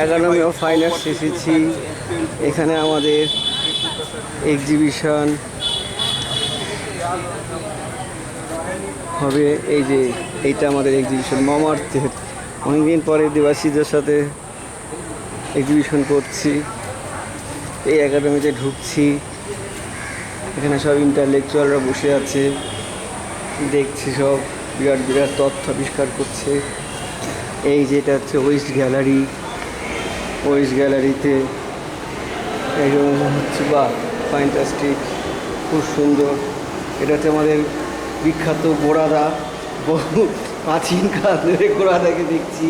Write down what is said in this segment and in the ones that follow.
Academy of fine arts এসেছি। এখানে আমাদের এক্সিবিশন হবে। এই যে এইটা আমাদের এক্সিবিশন মমার্থের, অনেকদিন পরে দেবাশীদের সাথে এক্সিবিশন করছি। এই একাডেমিতে ঢুকছি, এখানে সব ইন্টারলেকচুয়ালরা বসে আছে, দেখছি সব বিরাট বিরাট তথ্য আবিষ্কার করছে। এই যেটা হচ্ছে ওয়েস্ট গ্যালারি, ওয়েস্ট গ্যালারিতে এরকম হচ্ছে বা ফ্যান্টাস্টিক, খুব সুন্দর। এটা হচ্ছে আমাদের বিখ্যাত গোড়াদা, বহু প্রাচীনকাল ধরে গোড়াদাকে দেখছি।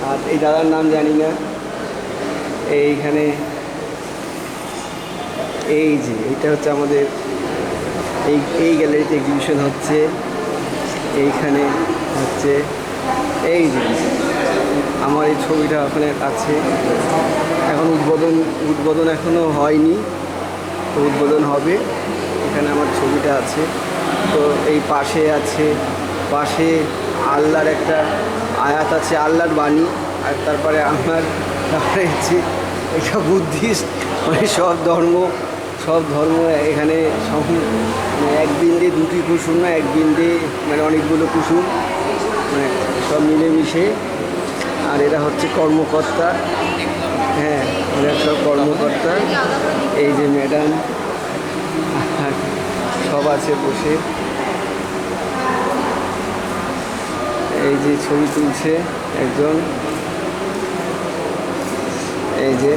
আর এই দাদার নাম জানি না। এইখানে এই যে এটা হচ্ছে আমাদের এই গ্যালারিতে এক্সিবিশন হচ্ছে। এইখানে হচ্ছে এই যে আমার এই ছবিটা ওখানে আছে। এখন উদ্বোধন এখনও হয়নি, তো উদ্বোধন হবে। এখানে আমার ছবিটা আছে। তো এই পাশে আছে, পাশে আল্লাহর একটা আয়াত আছে, আল্লাহর বাণী। আর তারপরে তারপরে হচ্ছে এটা বুদ্ধিস্ট, মানে সব ধর্ম এখানে সব, মানে এক বিন্দে দুটি কুসুম না, এক বিন্দে মানে অনেকগুলো কুসুম, মানে সব মিলেমিশে। আর এরা হচ্ছে কর্মকর্তা, হ্যাঁ এরা সব কর্মকর্তা। এই যে ম্যাডাম সব আছে বসে, এই যে ছবি তুলছে একজন, এই যে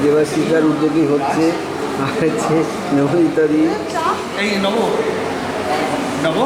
দেবাশিসদার উদ্যোগী হচ্ছে। আর হচ্ছে নবনীতাদি, এই নব